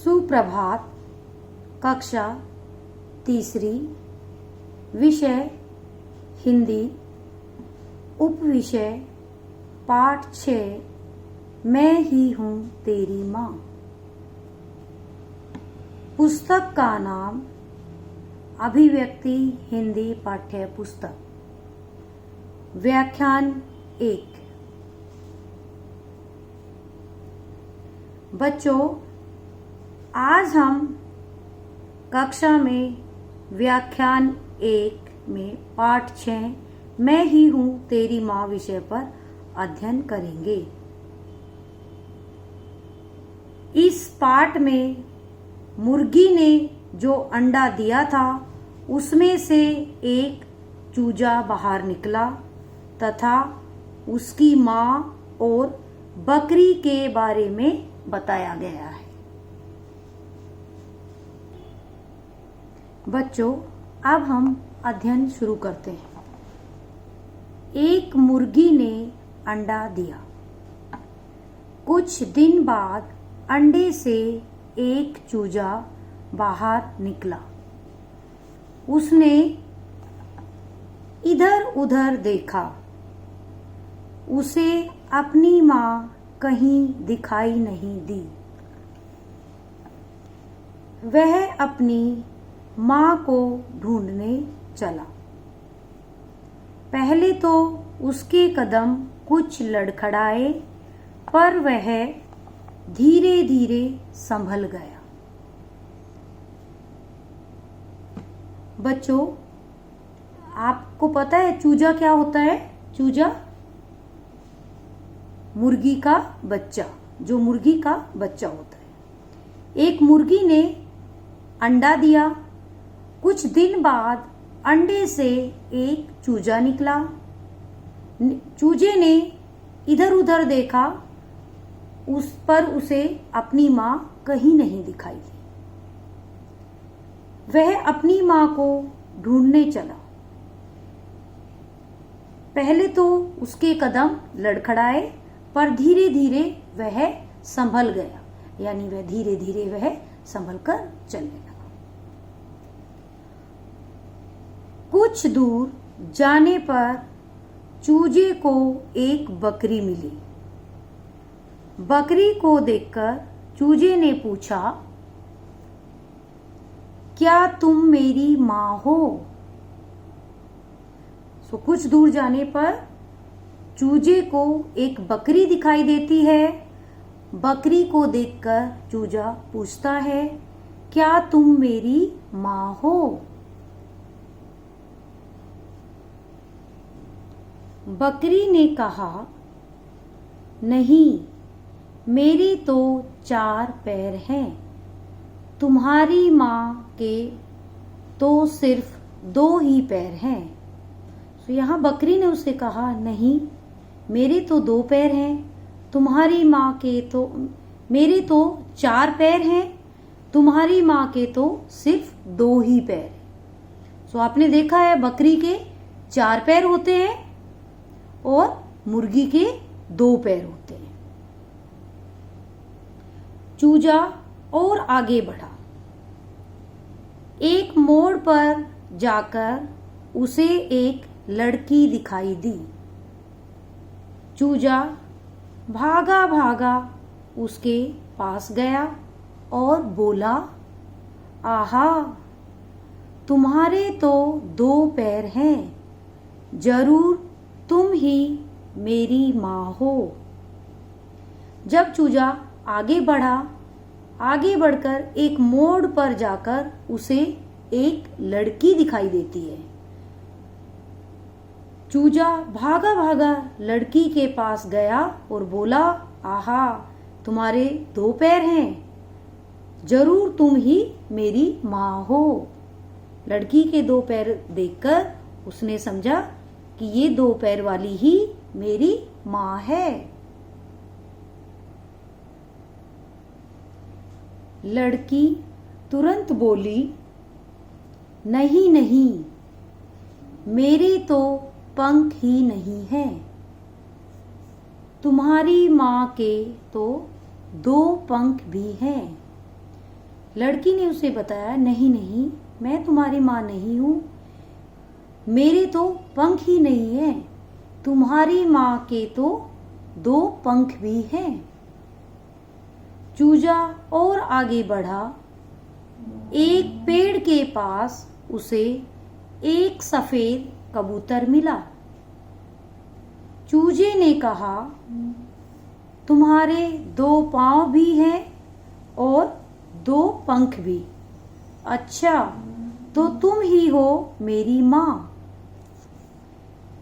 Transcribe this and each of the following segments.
सुप्रभात। कक्षा तीसरी, विषय हिंदी, उपविषय पाठ 6, मैं ही हूँ तेरी माँ। पुस्तक का नाम अभिव्यक्ति हिंदी पाठ्य पुस्तक। व्याख्यान 1। बच्चों, आज हम कक्षा में व्याख्यान 1 में पाठ 6, मैं ही हूँ तेरी माँ विषय पर अध्ययन करेंगे। इस पाठ में मुर्गी ने जो अंडा दिया था उसमें से एक चूजा बाहर निकला तथा उसकी माँ और बकरी के बारे में बताया गया है। बच्चों, अब हम अध्ययन शुरू करते हैं। एक मुर्गी ने अंडा दिया। कुछ दिन बाद अंडे से एक चूजा बाहर निकला। उसने इधर उधर देखा। उसे अपनी माँ कहीं दिखाई नहीं दी। वह अपनी माँ को ढूंढने चला। पहले तो उसके कदम कुछ लड़खड़ाए, पर वह धीरे धीरे संभल गया। बच्चों, आपको पता है चूजा क्या होता है? चूजा मुर्गी का बच्चा, जो मुर्गी का बच्चा होता है। एक मुर्गी ने अंडा दिया। कुछ दिन बाद अंडे से एक चूजा निकला। चूजे ने इधर उधर देखा, उस पर उसे अपनी माँ कहीं नहीं दिखाई दी। वह अपनी माँ को ढूंढने चला। पहले तो उसके कदम लड़खड़ाए, पर धीरे धीरे वह संभल गया, यानी वह धीरे धीरे वह संभल कर चलने लगा। कुछ दूर जाने पर चूजे को एक बकरी मिली। बकरी को देखकर चूजे ने पूछा, क्या तुम मेरी माँ हो? कुछ दूर जाने पर चूजे को एक बकरी दिखाई देती है। बकरी को देखकर चूजा पूछता है, क्या तुम मेरी माँ हो? बकरी ने कहा, नहीं, मेरे तो 4 पैर हैं। तुम्हारी माँ के तो सिर्फ 2 ही पैर हैं। तो यहाँ बकरी ने उससे कहा, नहीं, मेरे तो 2 पैर हैं। तुम्हारी माँ के तो, मेरे तो 4 पैर हैं। तुम्हारी माँ के तो सिर्फ 2 ही पैर हैं। तो आपने देखा है, बकरी के 4 पैर होते हैं और मुर्गी के 2 पैर होते हैं। चूजा और आगे बढ़ा। एक मोड़ पर जाकर उसे एक लड़की दिखाई दी। चूजा भागा भागा उसके पास गया और बोला, आहा, तुम्हारे तो 2 पैर हैं। जरूर तुम ही मेरी माँ हो। जब चूजा आगे बढ़ा, आगे बढ़कर एक मोड़ पर जाकर उसे एक लड़की दिखाई देती है। चूजा भागा भागा लड़की के पास गया और बोला, आहा, तुम्हारे 2 पैर हैं। जरूर तुम ही मेरी माँ हो। लड़की के 2 पैर देखकर उसने समझा कि ये 2 पैर वाली ही मेरी माँ है। लड़की तुरंत बोली, नहीं नहीं, मेरे तो पंख ही नहीं हैं। तुम्हारी माँ के तो 2 पंख भी हैं। लड़की ने उसे बताया, नहीं नहीं, मैं तुम्हारी माँ नहीं हूं, मेरे तो पंख ही नहीं है, तुम्हारी माँ के तो 2 पंख भी हैं। चूजा और आगे बढ़ा। एक पेड़ के पास उसे एक सफेद कबूतर मिला। चूजे ने कहा, तुम्हारे 2 पांव भी हैं और 2 पंख भी। अच्छा, तो तुम ही हो मेरी माँ।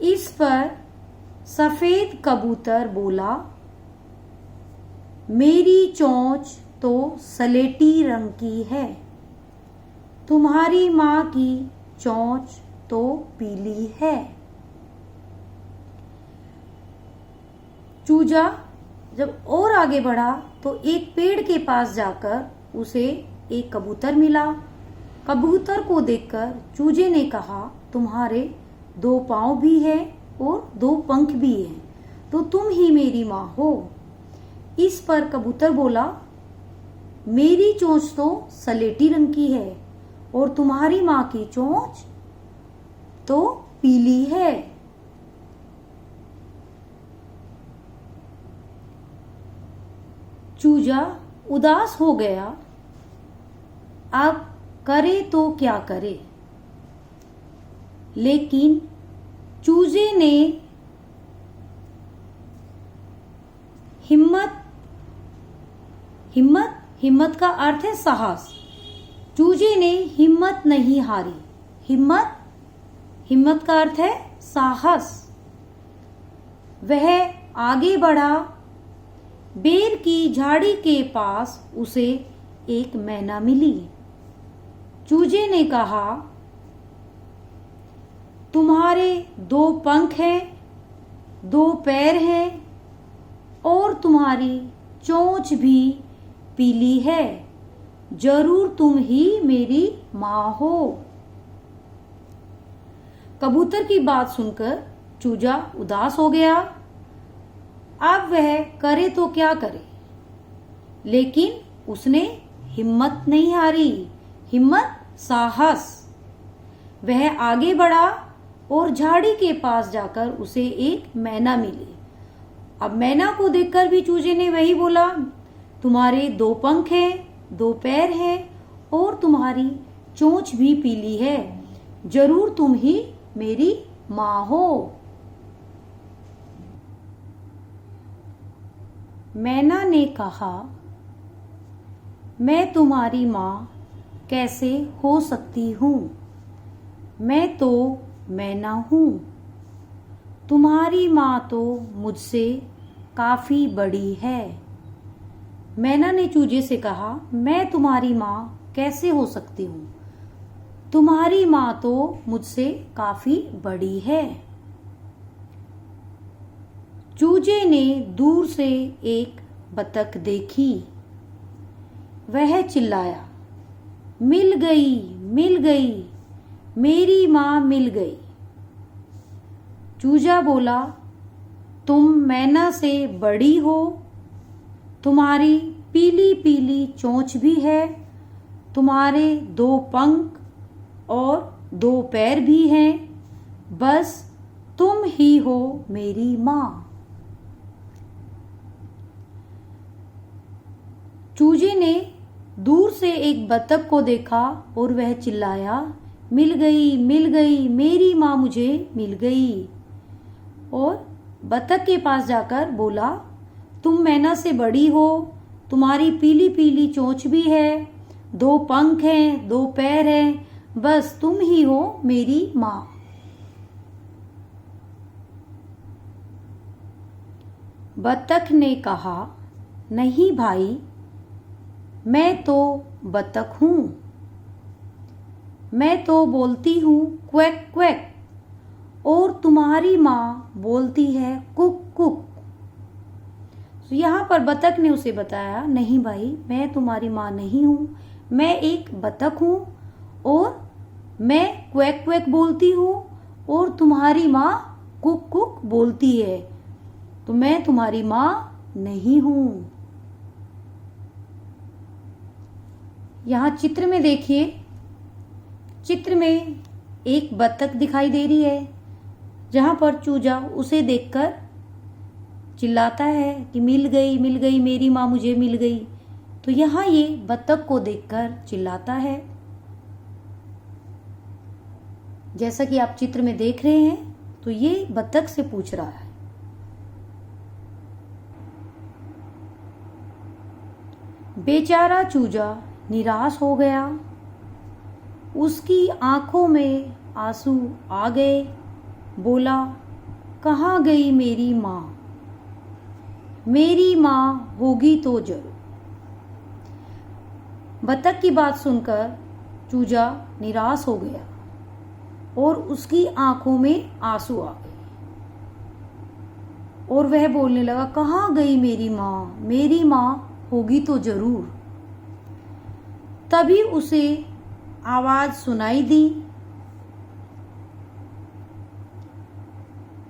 इस पर सफेद कबूतर बोला, मेरी चोंच तो सलेटी रंग की है, तुम्हारी माँ की चोंच तो पीली है। चूजा जब और आगे बढ़ा तो एक पेड़ के पास जाकर उसे एक कबूतर मिला। कबूतर को देखकर चूजे ने कहा, तुम्हारे 2 पांव भी हैं और 2 पंख भी हैं, तो तुम ही मेरी माँ हो। इस पर कबूतर बोला, मेरी चोंच तो सलेटी रंग की है और तुम्हारी माँ की चोंच तो पीली है। चूजा उदास हो गया। अब करे तो क्या करे, लेकिन चूजे ने हिम्मत का अर्थ है साहस। चूजे ने हिम्मत नहीं हारी। हिम्मत का अर्थ है साहस। वह आगे बढ़ा। बेर की झाड़ी के पास उसे एक मैना मिली। चूजे ने कहा, तुम्हारे 2 पंख हैं, 2 पैर हैं और तुम्हारी चोंच भी पीली है, जरूर तुम ही मेरी माँ हो। कबूतर की बात सुनकर चूजा उदास हो गया। अब वह करे तो क्या करे, लेकिन उसने हिम्मत नहीं हारी। हिम्मत साहस। वह आगे बढ़ा और झाड़ी के पास जाकर उसे एक मैना मिली। अब मैना को देखकर भी चूजे ने वही बोला, तुम्हारे 2 पंख हैं, 2 पैर हैं और तुम्हारी चोंच भी पीली है, जरूर तुम ही मेरी माँ हो। मैना ने कहा, मैं तुम्हारी माँ कैसे हो सकती हूँ, मैं तो मैना हूँ, तुम्हारी माँ तो मुझसे काफी बड़ी है। मैना ने चूजे से कहा, मैं तुम्हारी माँ कैसे हो सकती हूँ, तुम्हारी माँ तो मुझसे काफी बड़ी है। चूजे ने दूर से एक बतख देखी। वह चिल्लाया, मिल गई, मेरी माँ मिल गई। चूजा बोला, तुम मैना से बड़ी हो, तुम्हारी पीली पीली चोंच भी है, तुम्हारे 2 पंख और 2 पैर भी हैं, बस तुम ही हो मेरी माँ। चूजे ने दूर से एक बतख को देखा और वह चिल्लाया, मिल गई, मेरी माँ मुझे मिल गई। और बतख के पास जाकर बोला, तुम मैना से बड़ी हो, तुम्हारी पीली पीली चोंच भी है, 2 पंख हैं, 2 पैर हैं, बस तुम ही हो मेरी माँ। बतख ने कहा, नहीं भाई, मैं तो बतख हूँ, मैं तो बोलती हूँ क्वैक क्वैक और तुम्हारी माँ बोलती है कुक कुक। तो यहाँ पर बतख ने उसे बताया, नहीं भाई, मैं तुम्हारी माँ नहीं हूँ, मैं एक बतख हूँ और मैं क्वैक क्वैक बोलती हूँ और तुम्हारी माँ कुक कुक बोलती है, तो मैं तुम्हारी माँ नहीं हूँ। यहाँ चित्र में देखिए, चित्र में एक बत्तख दिखाई दे रही है, जहाँ पर चूजा उसे देखकर चिल्लाता है कि मिल गई मेरी माँ, मुझे मिल गई। तो यहाँ ये बत्तख को देखकर चिल्लाता है। जैसा कि आप चित्र में देख रहे हैं, तो ये बत्तख से पूछ रहा है। बेचारा चूजा निराश हो गया, उसकी आंखों में आंसू आ गए। बोला, कहाँ गई मेरी माँ? मेरी माँ होगी तो जरूर। बत्तख की बात सुनकर चूजा निराश हो गया और उसकी आंखों में आंसू आ गए और वह बोलने लगा, कहाँ गई मेरी माँ? मेरी माँ होगी तो जरूर। तभी उसे आवाज सुनाई दी,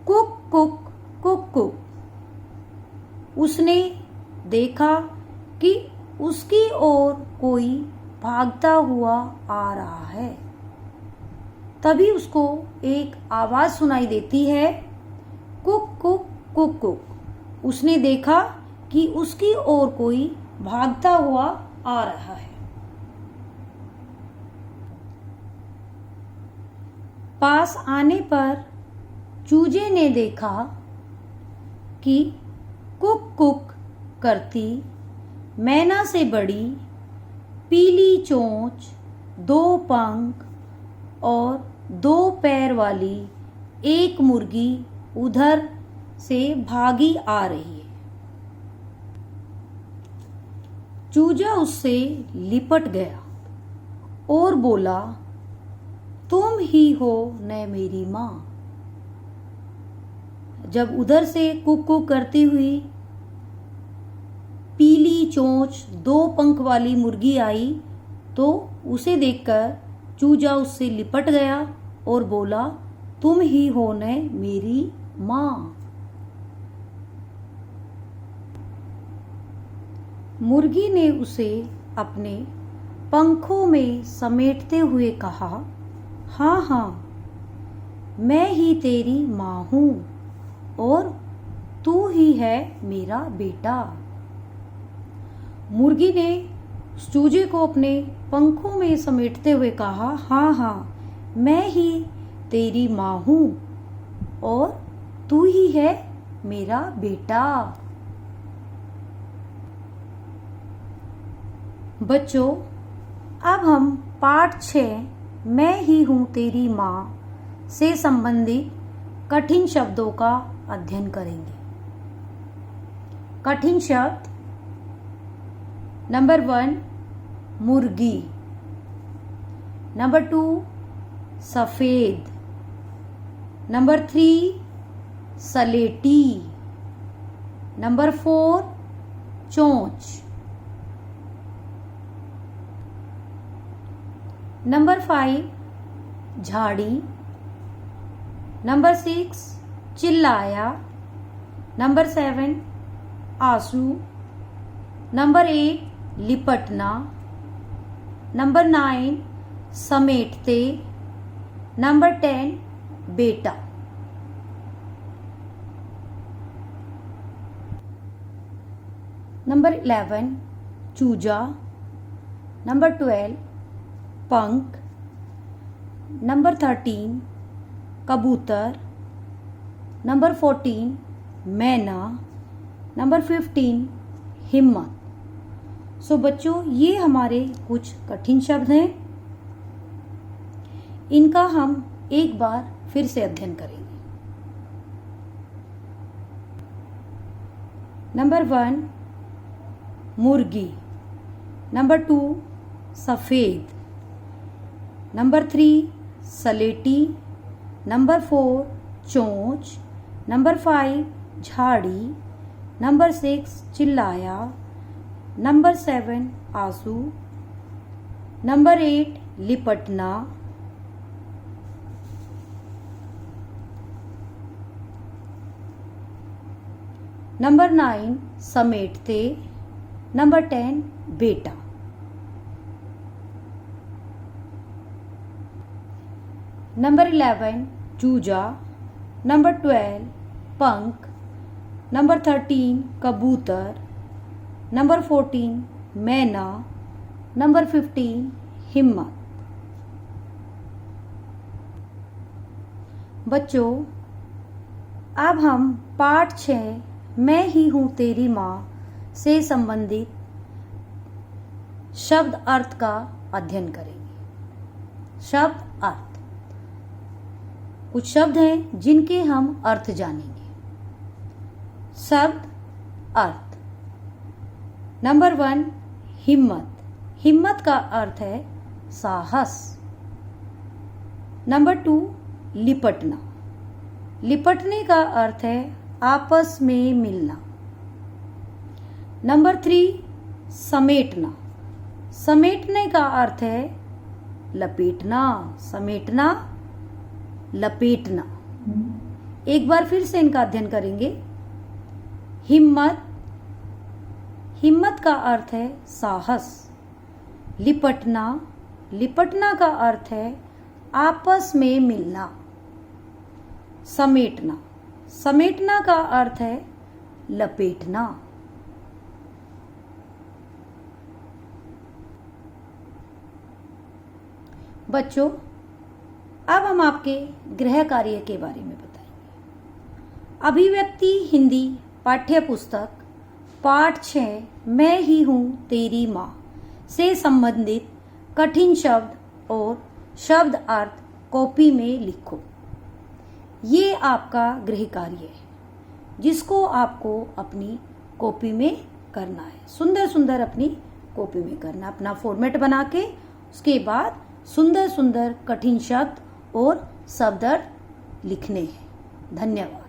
कुक कुक कुक कुक। उसने देखा कि उसकी ओर कोई भागता हुआ आ रहा है। तभी उसको एक आवाज सुनाई देती है, कुक कुक कुक कुक। उसने देखा कि उसकी ओर कोई भागता हुआ आ रहा है। पास आने पर चूजे ने देखा कि कुक कुक करती मैना से बड़ी पीली चोंच, 2 पंख और 2 पैर वाली एक मुर्गी उधर से भागी आ रही है। चूजा उससे लिपट गया और बोला, तुम ही हो न मेरी माँ। जब उधर से कुक कुक करती हुई पीली चोंच 2 पंख वाली मुर्गी आई, तो उसे देखकर चूजा उससे लिपट गया और बोला, तुम ही हो न मेरी माँ। मुर्गी ने उसे अपने पंखों में समेटते हुए कहा, हाँ हाँ, मैं ही तेरी माँ हूँ और तू ही है मेरा बेटा। मुर्गी ने चूजे को अपने पंखों में समेटते हुए कहा, हाँ हाँ, मैं ही तेरी माँ हूँ और तू ही है मेरा बेटा। बच्चों, अब हम पाठ 6 मैं ही हूँ तेरी माँ से संबंधित कठिन शब्दों का अध्ययन करेंगे। कठिन शब्द नंबर 1 मुर्गी, नंबर 2 सफेद, नंबर 3 सलेटी, नंबर 4 चोंच, नंबर 5 झाड़ी, नंबर 6 चिल्लाया, नंबर 7 आंसू, नंबर 8 लिपटना, नंबर 9 समेटते, नंबर 10 बेटा। नंबर 11 चूजा, नंबर 12 पंख, नंबर 13 कबूतर, नंबर 14 मैना, नंबर 15 हिम्मत। सो बच्चों, ये हमारे कुछ कठिन शब्द हैं। इनका हम एक बार फिर से अध्ययन करेंगे। नंबर 1 मुर्गी, नंबर 2 सफेद, नंबर 3 सलेटी, नंबर 4 चोंच, नंबर 5 झाड़ी, नंबर 6 चिल्लाया, नंबर 7 आंसू, नंबर 8 लिपटना, नंबर 9 समेटते, नंबर 10 बेटा। नंबर 11 चूजा, नंबर 12 पंख, नंबर 13 कबूतर, नंबर 14 मैना, नंबर 15 हिम्मत। बच्चों, अब हम पाठ 6 मैं ही हूँ तेरी माँ से संबंधित शब्द अर्थ का अध्ययन करेंगे। शब्द अर्थ, कुछ शब्द हैं जिनके हम अर्थ जानेंगे। शब्द अर्थ, नंबर 1 हिम्मत। हिम्मत का अर्थ है साहस। नंबर 2 लिपटना। लिपटने का अर्थ है आपस में मिलना। नंबर 3 समेटना। समेटने का अर्थ है लपेटना। समेटना, लपेटना। एक बार फिर से इनका अध्ययन करेंगे। हिम्मत, हिम्मत का अर्थ है साहस। लिपटना, लिपटना का अर्थ है आपस में मिलना। समेटना, समेटना का अर्थ है लपेटना। बच्चों, अब हम आपके गृह कार्य के बारे में बताएंगे। अभिव्यक्ति हिंदी पाठ्य पुस्तक पाठ 6 मैं ही हूँ तेरी माँ से संबंधित कठिन शब्द और शब्द अर्थ कॉपी में लिखो। ये आपका गृह कार्य है जिसको आपको अपनी कॉपी में करना है। सुंदर सुंदर अपनी कॉपी में करना, अपना फॉर्मेट बना के उसके बाद सुंदर सुंदर कठिन शब्द और शब्द अर्थ लिखने हैं। धन्यवाद।